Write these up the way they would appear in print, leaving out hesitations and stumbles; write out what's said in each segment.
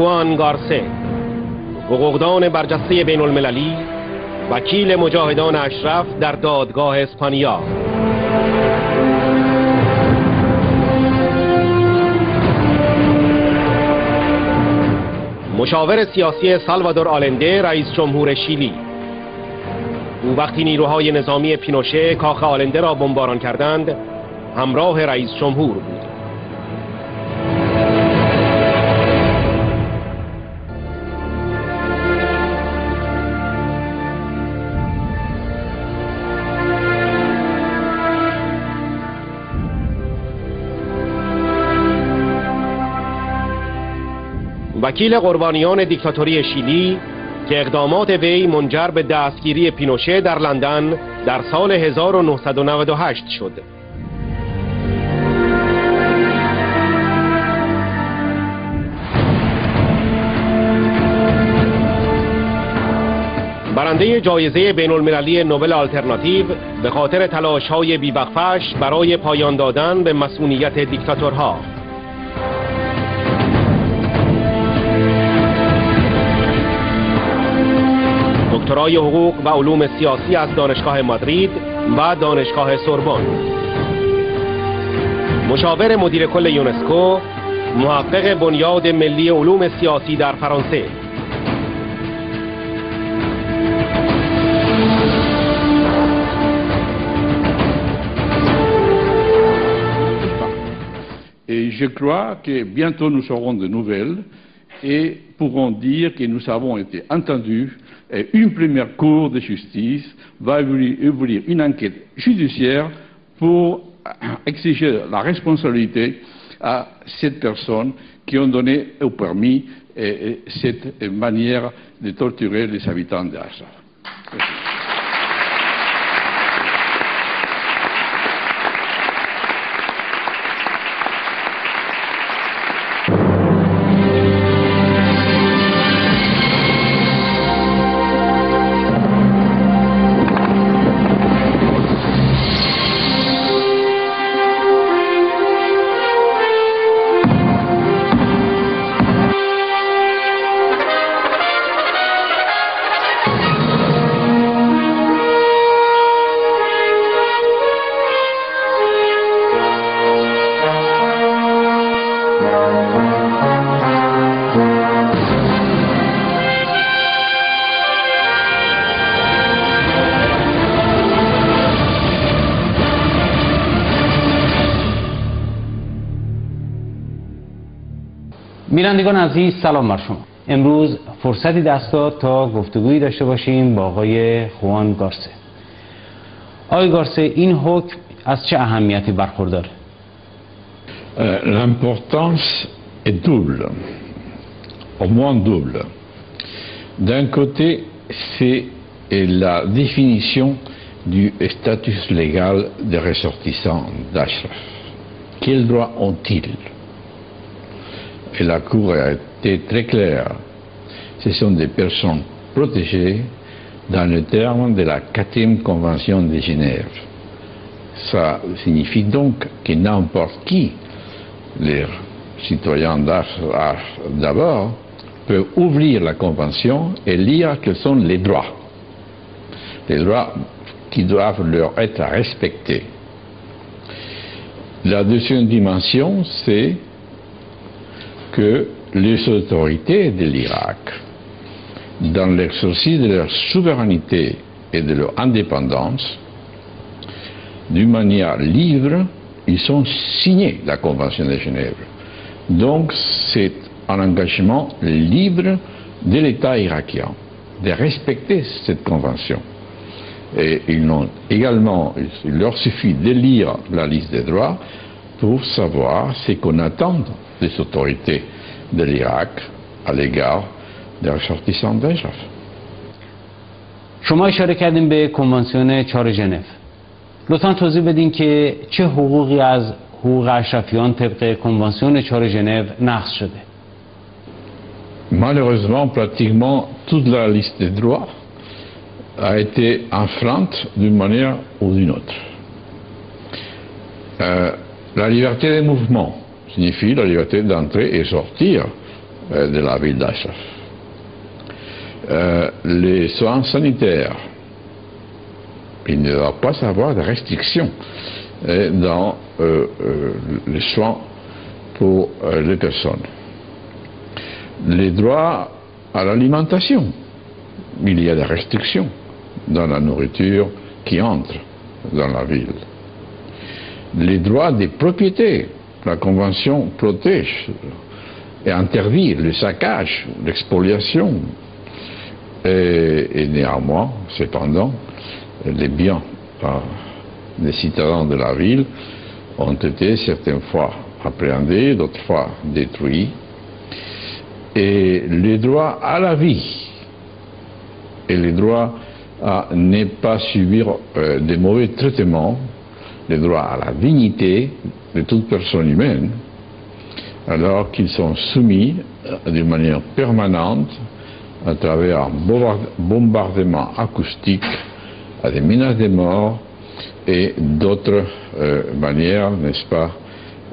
خوان گارسه، حقوقدان برجسته بین المللی، وکیل مجاهدان اشرف در دادگاه اسپانیا. مشاور سیاسی سالوادور آلنده رئیس جمهور شیلی. او وقتی نیروهای نظامی پینوشه کاخ آلنده را بمباران کردند همراه رئیس جمهور بود. وکیل قربانیان دیکتاتوری شیلی که اقدامات وی منجر به دستگیری پینوشه در لندن در سال 1998 شد. برنده جایزه بین المللی نوبل آلترناتیو به خاطر تلاش‌های بی‌وقفه‌اش برای پایان دادن به مسئولیت دیکتاتورها. دکترای حقوق و علوم سیاسی از دانشگاه مادرید و دانشگاه سوربن. مشاور مدیر کل یونسکو، محقق بنیاد ملی علوم سیاسی در فرانسه. Et je crois que bientôt nous aurons de nouvelles et pourront dire que nous avons été entendus. Et une première cour de justice va ouvrir une enquête judiciaire pour exiger la responsabilité à cette personne qui ont donné ou permis cette manière de torturer les habitants d'Ashraf. بینندگان عزیز سلام بر شما. امروز فرصتی دست داد تا گفتگویی داشته باشیم با آقای خوان گارسه. آقای گارسه، این حکم از چه اهمیتی برخورداره؟ L'importance est double, au moins double. D'un côté, c'est la définition du statut légal des ressortissants d'Ashraf. Quels droits ont-ils? Et la Cour a été très claire. Ce sont des personnes protégées dans le terme de la 4e Convention de Genève. Ça signifie donc que n'importe qui, les citoyens d'abord, peut ouvrir la Convention et lire quels sont les droits qui doivent leur être respectés. La deuxième dimension, c'est que les autorités de l'Irak, dans l'exercice de leur souveraineté et de leur indépendance, d'une manière libre, ils ont signé la Convention de Genève. Donc c'est un engagement libre de l'État irakien de respecter cette Convention. Et il leur suffit de lire la liste des droits pour savoir ce qu'on attend des autorités de l'Irak à l'égard des ressortissants d'Ashraf. شما اشاره کردیم به کنوانسیون 4 ژنو. لطفاً توضیح بدین که چه حقوقی از حقوق اشرفیان طبق کنوانسیون 4 ژنو نقض شده. Malheureusement, pratiquement toute la liste des droits a été enfreinte d'une manière ou d'une autre. La liberté de mouvement signifie la liberté d'entrer et sortir de la ville d'Ashraf. Les soins sanitaires, il ne doit pas y avoir de restrictions dans les soins pour les personnes. Les droits à l'alimentation, il y a des restrictions dans la nourriture qui entre dans la ville. Les droits des propriétés, la Convention protège et interdit le saccage, l'exspoliation. Et néanmoins, cependant, les biens des citadins de la ville ont été certaines fois appréhendés, d'autres fois détruits. Et les droits à la vie et les droits à ne pas subir de mauvais traitements, les droits à la dignité de toute personne humaine, alors qu'ils sont soumis d'une manière permanente à travers un bombardement acoustique, à des menaces de mort et d'autres manières, n'est-ce pas,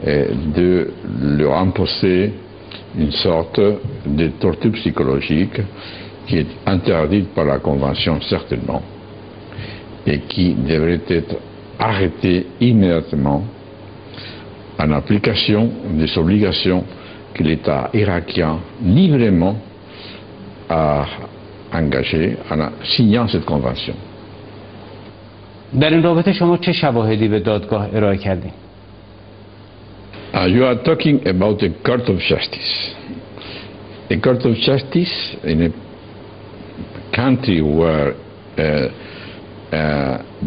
de leur imposer une sorte de torture psychologique qui est interdite par la Convention certainement et qui devrait être arrêtée immédiatement en application des obligations que l'État irakien librement a engagées en signant cette convention. در این رابطه شما چه شواهدی به دادگاه ارائه کردین؟ You are talking about a court of justice. A court of justice in a country where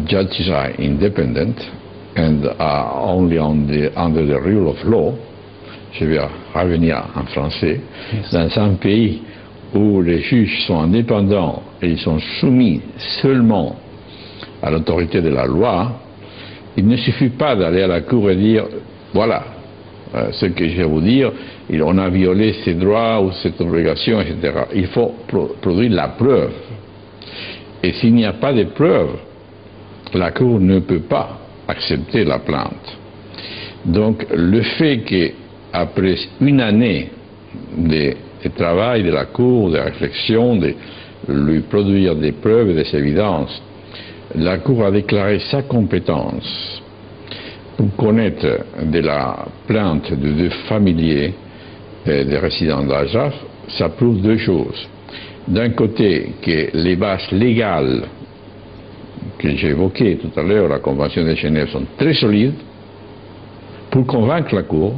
judges are independent and are only under the rule of law. Je vais revenir en français. Yes. Dans un pays où les juges sont indépendants et ils sont soumis seulement à l'autorité de la loi, il ne suffit pas d'aller à la cour et dire voilà ce que je vais vous dire, on a violé ses droits ou cette obligation, etc. Il faut produire la preuve. Et s'il n'y a pas de preuve, la cour ne peut pas accepter la plainte. Donc le fait qu'après une année de travail de la cour, de réflexion, de lui produire des preuves et des évidences, la cour a déclaré sa compétence pour connaître de la plainte de deux familiers des résidents d'Ashraf. Ça prouve deux choses. D'un côté, que les bases légales que j'ai évoquées tout à l'heure, la Convention de Genève, sont très solides pour convaincre la Cour